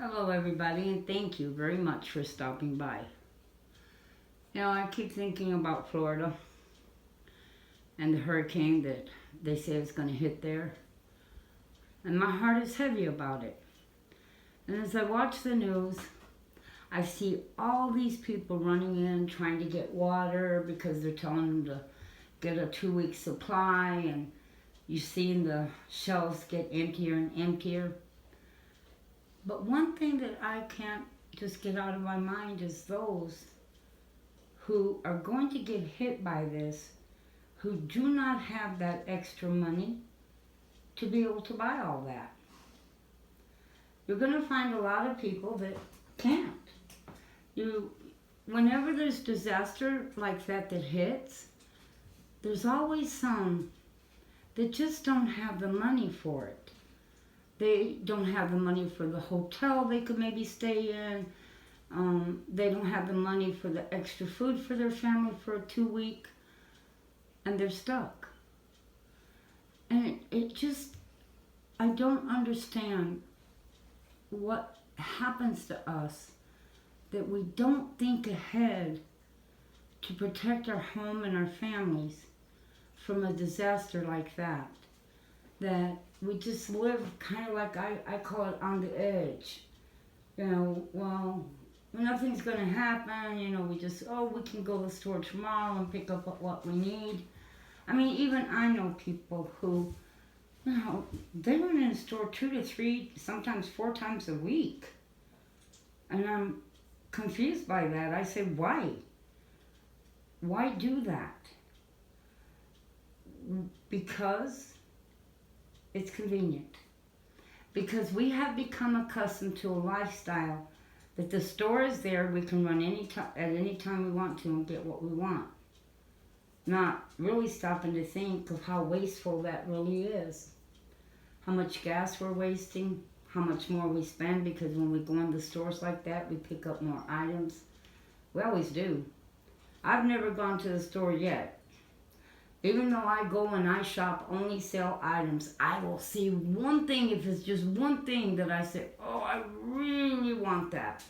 Hello, everybody, and thank you very much for stopping by. I keep thinking about Florida and the hurricane that they say is going to hit there, and my heart is heavy about it. And as I watch the news, I see all these people running in trying to get water because they're telling them to get a 2 week supply, and you're seeing the shelves get emptier and emptier. But one thing that I can't just get out of my mind is those who are going to get hit by this, who do not have that extra money to be able to buy all that. You're going to find a lot of people that can't. Whenever there's disaster like that hits, there's always some that just don't have the money for it. They don't have the money for the hotel they could maybe stay in. They don't have the money for the extra food for their family for a 2 week. And they're stuck. And I don't understand what happens to us that we don't think ahead to protect our home and our families from a disaster like that. That we just live kind of like, I call it on the edge. Well, nothing's going to happen. We can go to the store tomorrow and pick up what we need. I mean, even I know people who, they run in the store 2 to 3, sometimes 4 times a week. And I'm confused by that. I say, why? Why do that? Because it's convenient. Because we have become accustomed to a lifestyle that the store is there, we can run at any time we want to and get what we want. Not really stopping to think of how wasteful that really is. How much gas we're wasting, how much more we spend, because when we go in the stores like that, we pick up more items. We always do. I've never gone to the store yet. Even though I go and I shop only sale items, I will see one thing, if it's just one thing that I say, oh, I really want that.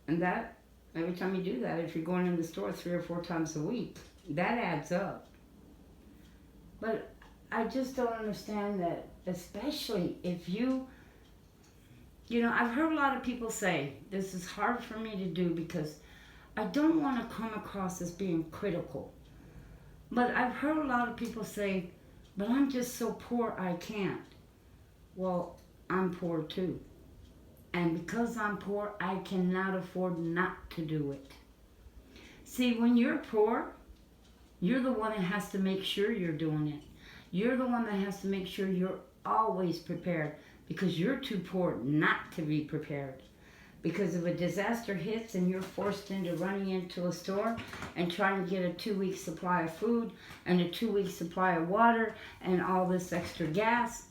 And that, every time you do that, if you're going in the store 3 or 4 times a week, that adds up. But I just don't understand that, especially if I've heard a lot of people say, this is hard for me to do because I don't want to come across as being critical. But I've heard a lot of people say, but I'm just so poor I can't. Well, I'm poor too. And because I'm poor, I cannot afford not to do it. See, when you're poor, you're the one that has to make sure you're doing it. You're the one that has to make sure you're always prepared, because you're too poor not to be prepared. Because if a disaster hits and you're forced into running into a store and trying to get a 2 week supply of food and a 2 week supply of water and all this extra gas,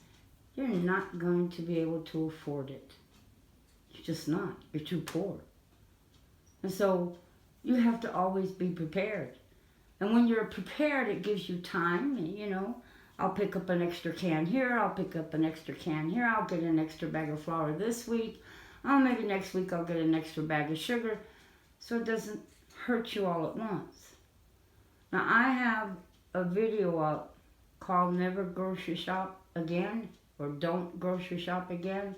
you're not going to be able to afford it. You're just not. You're too poor. And so you have to always be prepared. And when you're prepared, it gives you time. I'll pick up an extra can here. I'll pick up an extra can here. I'll get an extra bag of flour this week. Oh, maybe next week I'll get an extra bag of sugar, so it doesn't hurt you all at once. Now, I have a video up called Never Grocery Shop Again, or Don't Grocery Shop Again,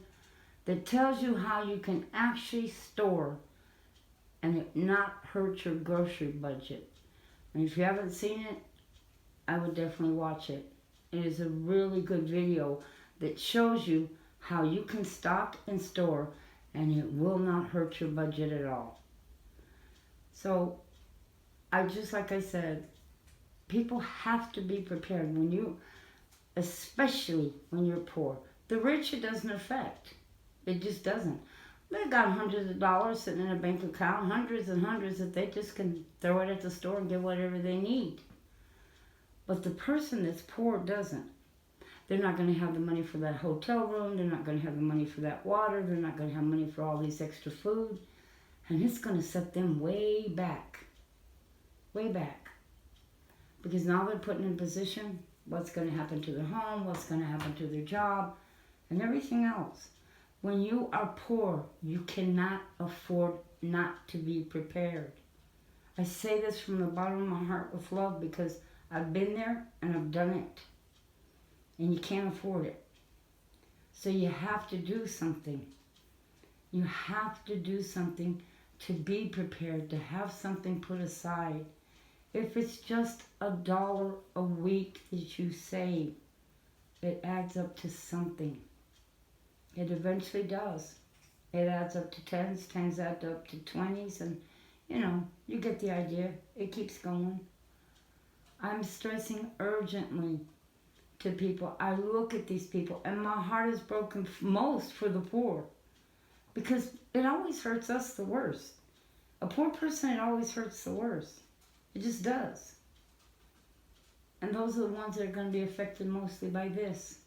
that tells you how you can actually store and it not hurt your grocery budget. And if you haven't seen it, I would definitely watch it. It is a really good video that shows you how you can stock and store and it will not hurt your budget at all. So, like I said, people have to be prepared especially when you're poor. The rich, it doesn't affect. It just doesn't. They got hundreds of dollars sitting in a bank account, hundreds and hundreds that they just can throw it at the store and get whatever they need. But the person that's poor doesn't. They're not going to have the money for that hotel room. They're not going to have the money for that water. They're not going to have money for all these extra food. And it's going to set them way back. Way back. Because now they're put in a position, what's going to happen to their home, what's going to happen to their job, and everything else. When you are poor, you cannot afford not to be prepared. I say this from the bottom of my heart with love because I've been there and I've done it. And you can't afford it. So you have to do something. You have to do something to be prepared, to have something put aside. If it's just $1 a week that you save, it adds up to something. It eventually does. It adds up to tens, tens add up to 20s, and you get the idea. It keeps going. I'm stressing urgently to people. I look at these people and my heart is broken most for the poor, because it always hurts us the worst. A poor person, it always hurts the worst. It just does. And those are the ones that are going to be affected mostly by this.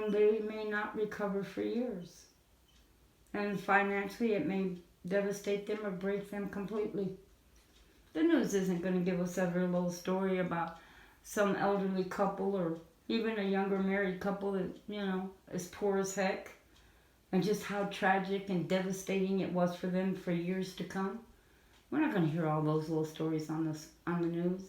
They may not recover for years. And financially, it may devastate them or break them completely. The news isn't going to give us every little story about some elderly couple or even a younger married couple that, is poor as heck, and just how tragic and devastating it was for them for years to come. We're not going to hear all those little stories on the news.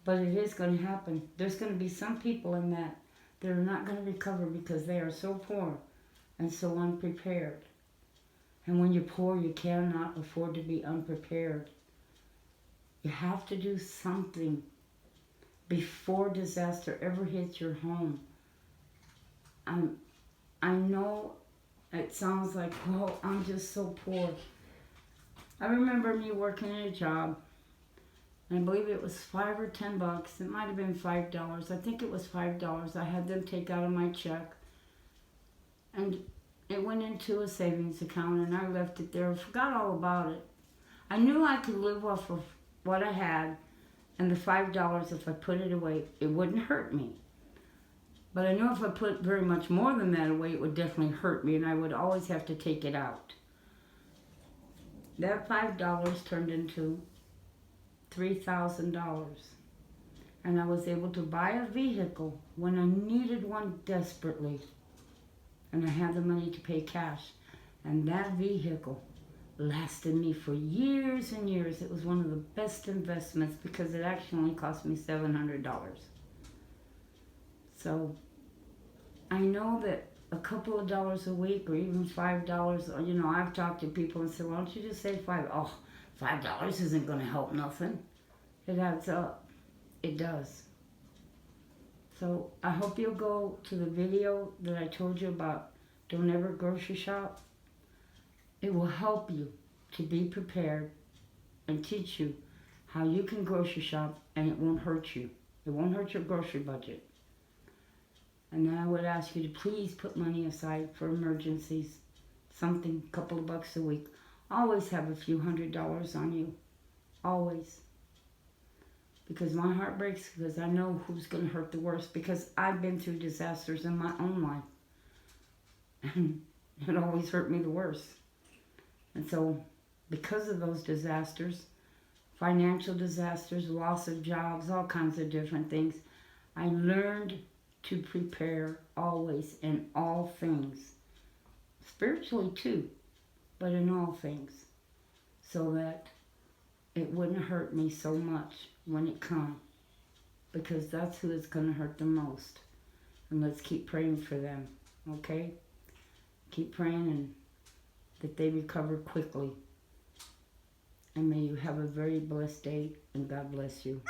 But it is going to happen. There's going to be some people in that are not going to recover because they are so poor and so unprepared. And when you're poor, you cannot afford to be unprepared. You have to do something before disaster ever hits your home. I know it sounds like, well, I'm just so poor. I remember me working in a job, and I believe it was $5 or $10. It might have been $5. I think it was $5. I had them take out of my check, and it went into a savings account, and I left it there. I forgot all about it. I knew I could live off of what I had, and the $5, if I put it away, it wouldn't hurt me. But I knew if I put very much more than that away, it would definitely hurt me, and I would always have to take it out. That $5 turned into $3,000. And I was able to buy a vehicle when I needed one desperately. And I had the money to pay cash. And that vehicle lasted me for years and years. It was one of the best investments because it actually only cost me $700. So I know that a couple of dollars a week or even $5, I've talked to people and said, why don't you just say $5? Oh, $5 isn't going to help nothing. It adds up. It does. So I hope you'll go to the video that I told you about Don't Ever Grocery Shop. It will help you to be prepared and teach you how you can grocery shop and it won't hurt you. It won't hurt your grocery budget. And then I would ask you to please put money aside for emergencies. Something, a couple of bucks a week. Always have a few $100s on you. Always. Because my heart breaks because I know who's going to hurt the worst. Because I've been through disasters in my own life. And it always hurt me the worst. And so, because of those disasters, financial disasters, loss of jobs, all kinds of different things, I learned to prepare always in all things. Spiritually too, but in all things. So that it wouldn't hurt me so much when it comes. Because that's who it's going to hurt the most. And let's keep praying for them, okay? Keep praying and that they recover quickly. And may you have a very blessed day, and God bless you.